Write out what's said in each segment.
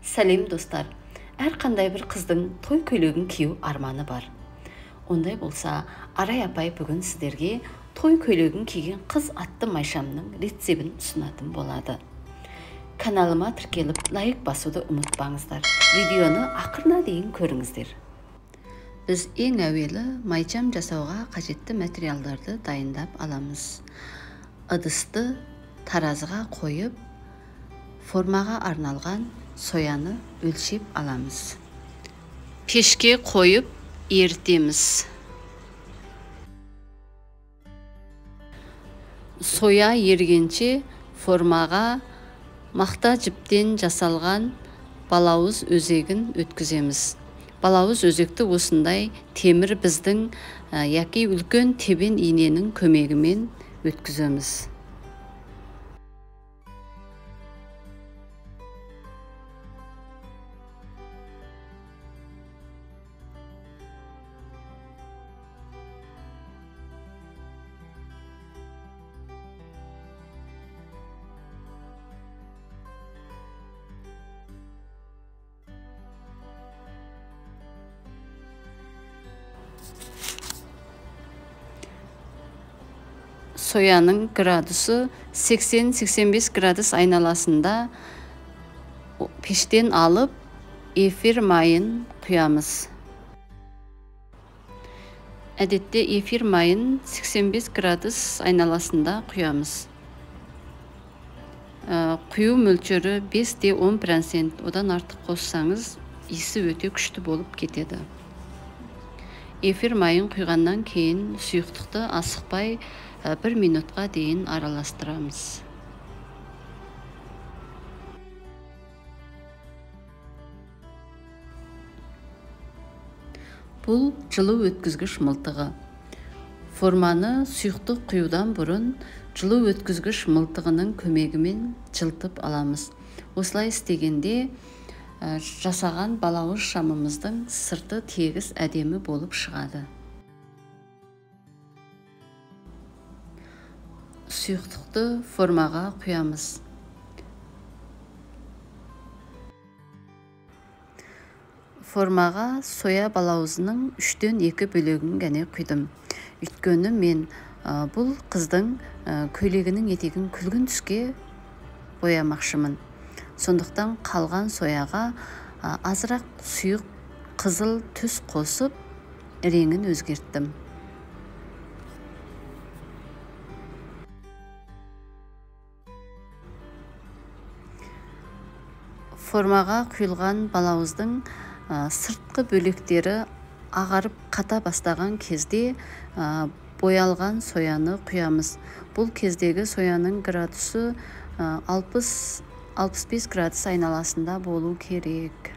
Сәлем достар. Әрқандай бір қыздың той көйлегін кию арманы бар. Ондай болса, Арай апай бүгін сіздерге той көйлегін киген қыз атты майшамның рецебін ұсынатын болады. Каналыма тіркеліп, лайк басуды ұмытпаңыздар. Видеоны ақырына дейін көріңіздер. Біз ең әуелі майшам жасауға қажетті материалдарды дайындап аламыз. Ыдысты таразыға қойып, формаға арналған сояны өлшеп аламыз. Пешке қойып ерітеміз. Соя ергенше формаға мақта жіптен жасалған балауыз өзегін өткіземіз. Балауыз өзекті осындай темір біздің яки үлкен тебен иненің көмегімен өткіземіз. Soyanın gradüsü 80-85 gradus aynalasında peşten alıp efir mayın kuyamız. Әдетте efir mayın 85 gradus aynalasında kuyamız. Kuyu mөлшері 5-10%, odan artık koşsanız isi öte күшті болып кетеді. Efir mayын құйғаннан кейін сұйықтықты асықпай 1 минутқа дейін араластырамыз. Бұл жылу өткізгіш мылтығы. Форманы сұйықтық құюдан бұрын жылу өткізгіш мылтығының көмегімен жылтып аламыз. Осылай істегенде жасаған балауыз шамымыздың сырты тегіс әдемі болып шығады. Сұйықтықты формаға құямыз. Формаға соя балауызының 3-2 бөлігін гәне құйдым. Өйткені мен бұл қыздың көйлегінің етегін күлгін түске боямақшымын. Сондықтан қалған сояға азырақ сұйық қызыл түс қосып, реңін өзгерттім. Формаға құйылған балауыздың сыртқы бөлектері ағарып қата бастаған кезде боялған сояны құямыз. Бұл кездегі сояның градусы 60-65 градус айналасында болу керек.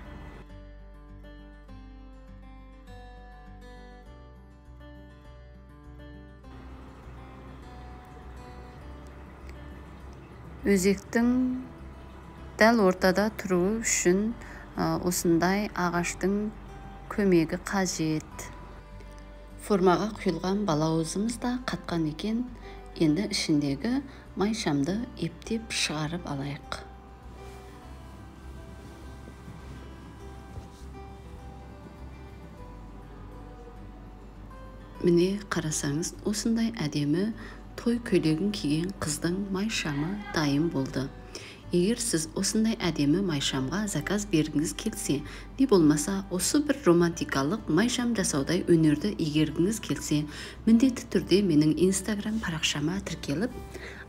Өзектің дәл ортада тұруы үшін осындай ағаштың көмегі қажет. Формаға құйылған балауызымыз да қатқан екен. Енді ішіндегі майшамды ептеп шығарып алайық. Міне қарасаңыз, осындай әдемі той көйлегін киген қыздың майшамы дайын болды. Егер сіз осындай әдемі майшамға заказ бергіңіз келсе, не болмаса осы бір романтикалық майшам жасаудай өнерді игергіңіз келсе, міндетті түрде менің инстаграм парақшама тіркеліп,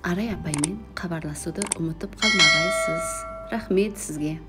Арай апаймен хабарласуды ұмытып қалмағайсыз. Рахмет сізге.